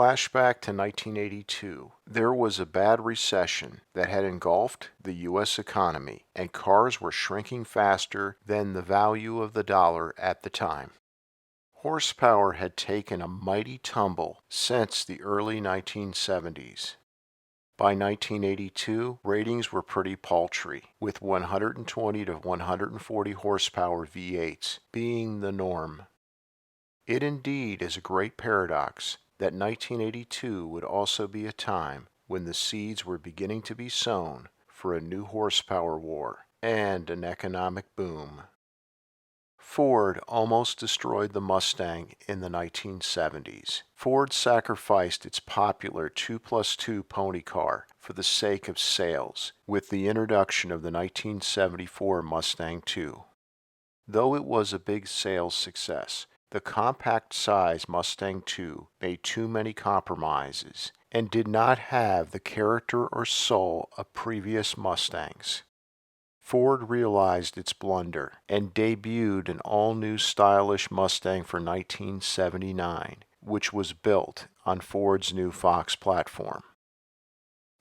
Flashback to 1982. There was a bad recession that had engulfed the U.S. economy, and cars were shrinking faster than the value of the dollar at the time. Horsepower had taken a mighty tumble since the early 1970s. By 1982, ratings were pretty paltry, with 120 to 140 horsepower V8s being the norm. It indeed is a great paradox that 1982 would also be a time when the seeds were beginning to be sown for a new horsepower war and an economic boom. Ford almost destroyed the Mustang in the 1970s. Ford sacrificed its popular 2+2 pony car for the sake of sales with the introduction of the 1974 Mustang II. Though it was a big sales success, the compact-size Mustang II made too many compromises and did not have the character or soul of previous Mustangs. Ford realized its blunder and debuted an all-new stylish Mustang for 1979, which was built on Ford's new Fox platform.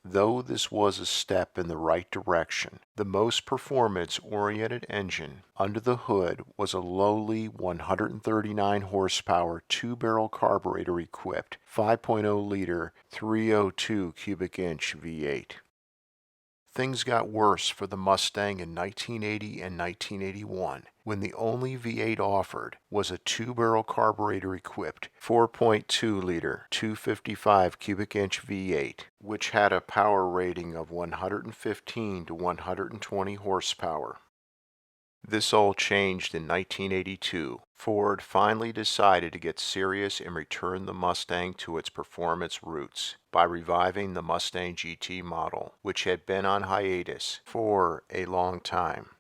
Though this was a step in the right direction, the most performance-oriented engine under the hood was a lowly 139 horsepower two-barrel carburetor-equipped 5.0-liter 302 cubic inch V8. Things got worse for the Mustang in 1980 and 1981, when the only V8 offered was a two-barrel carburetor-equipped 4.2-liter 255 cubic inch V8, which had a power rating of 115 to 120 horsepower. This all changed in 1982. Ford finally decided to get serious and return the Mustang to its performance roots by reviving the Mustang GT model, which had been on hiatus for a long time.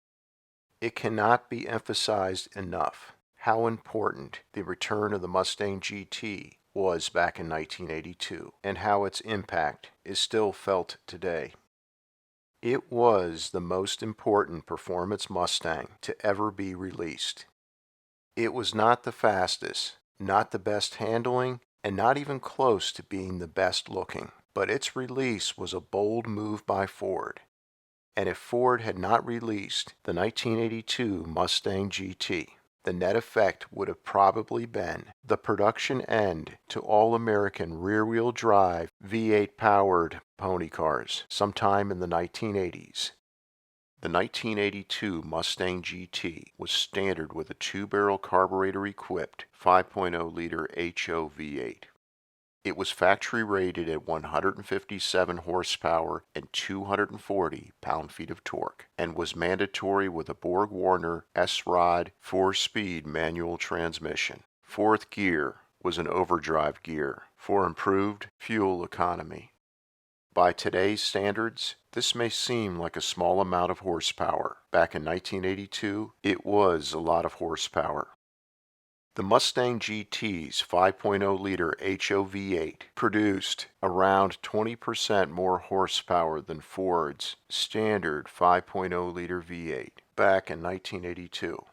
It cannot be emphasized enough how important the return of the Mustang GT was back in 1982, and how its impact is still felt today. It was the most important performance Mustang to ever be released. It was not the fastest, not the best handling, and not even close to being the best looking, but its release was a bold move by Ford. And if Ford had not released the 1982 Mustang GT, the net effect would have probably been the production end to all-American rear-wheel drive V8-powered pony cars sometime in the 1980s. The 1982 Mustang GT was standard with a two-barrel carburetor-equipped 5.0-liter HO V8. It was factory rated at 157 horsepower and 240 pound-feet of torque, and was mandatory with a Borg-Warner S-Rod 4-speed manual transmission. Fourth gear was an overdrive gear for improved fuel economy. By today's standards, this may seem like a small amount of horsepower. Back in 1982, it was a lot of horsepower. The Mustang GT's 5.0-liter HO V8 produced around 20% more horsepower than Ford's standard 5.0-liter V8 back in 1982.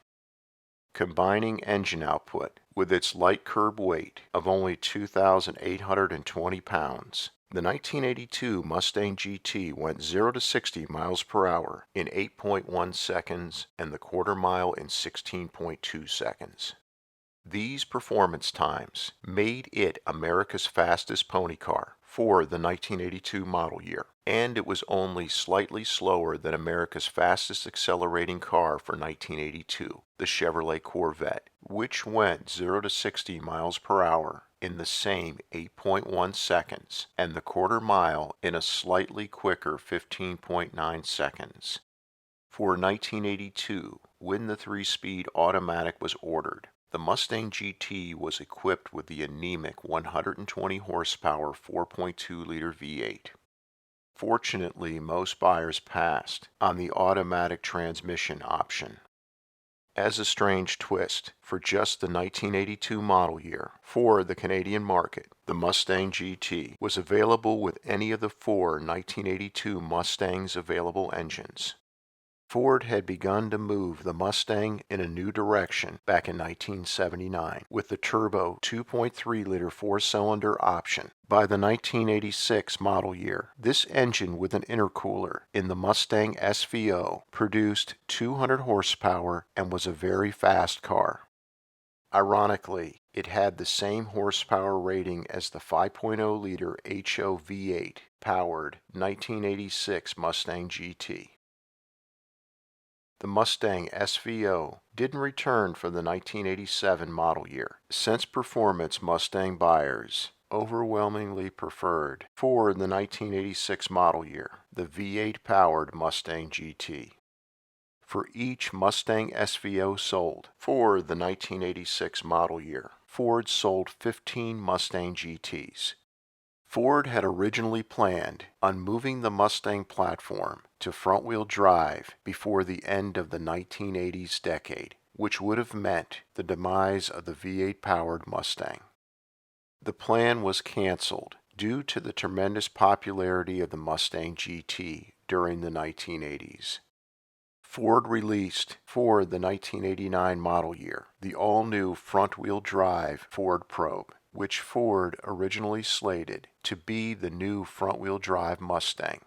Combining engine output with its light curb weight of only 2,820 pounds, the 1982 Mustang GT went 0 to 60 miles per hour in 8.1 seconds and the quarter mile in 16.2 seconds. These performance times made it America's fastest pony car for the 1982 model year, and it was only slightly slower than America's fastest accelerating car for 1982, the Chevrolet Corvette, which went 0 to 60 miles per hour in the same 8.1 seconds and the quarter mile in a slightly quicker 15.9 seconds. For 1982, when the 3-speed automatic was ordered, the Mustang GT was equipped with the anemic 120 horsepower 4.2-liter V8. Fortunately, most buyers passed on the automatic transmission option. As a strange twist, for just the 1982 model year, for the Canadian market, the Mustang GT was available with any of the 4 1982 Mustang's available engines. Ford had begun to move the Mustang in a new direction back in 1979 with the turbo 2.3-liter four-cylinder option. By the 1986 model year, this engine with an intercooler in the Mustang SVO produced 200 horsepower and was a very fast car. Ironically, it had the same horsepower rating as the 5.0-liter HO V8 powered 1986 Mustang GT. The Mustang SVO didn't return for the 1987 model year, since performance Mustang buyers overwhelmingly preferred for the 1986 model year the V8-powered Mustang GT. For each Mustang SVO sold for the 1986 model year, Ford sold 15 Mustang GTs. Ford had originally planned on moving the Mustang platform to front-wheel drive before the end of the 1980s decade, which would have meant the demise of the V8-powered Mustang. The plan was canceled due to the tremendous popularity of the Mustang GT during the 1980s. Ford released for the 1989 model year the all-new front-wheel drive Ford Probe, which Ford originally slated to be the new front-wheel drive Mustang.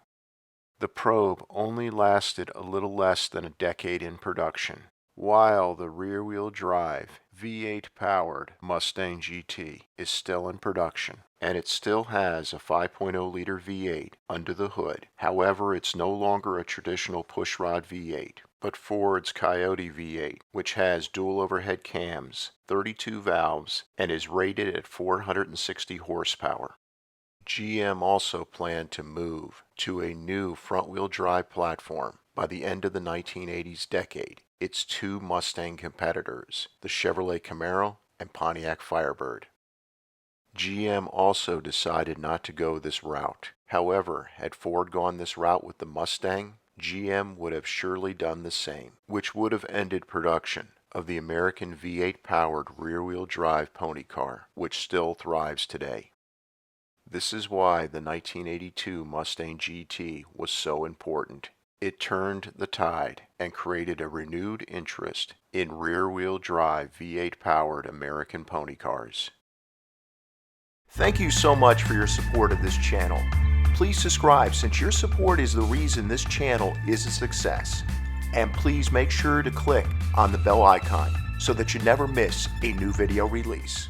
The Probe only lasted a little less than a decade in production, while the rear-wheel drive V8-powered Mustang GT is still in production, and it still has a 5.0-liter V8 under the hood. However, it's no longer a traditional pushrod V8, but Ford's Coyote V8, which has dual overhead cams, 32 valves, and is rated at 460 horsepower. GM also planned to move to a new front-wheel drive platform by the end of the 1980s decade. Its two Mustang competitors, the Chevrolet Camaro and Pontiac Firebird. GM also decided not to go this route. However, had Ford gone this route with the Mustang, GM would have surely done the same, which would have ended production of the American V8-powered rear-wheel drive pony car, which still thrives today. This is why the 1982 Mustang GT was so important. It turned the tide and created a renewed interest in rear-wheel drive V8-powered American pony cars. Thank you so much for your support of this channel. Please subscribe, since your support is the reason this channel is a success. And please make sure to click on the bell icon so that you never miss a new video release.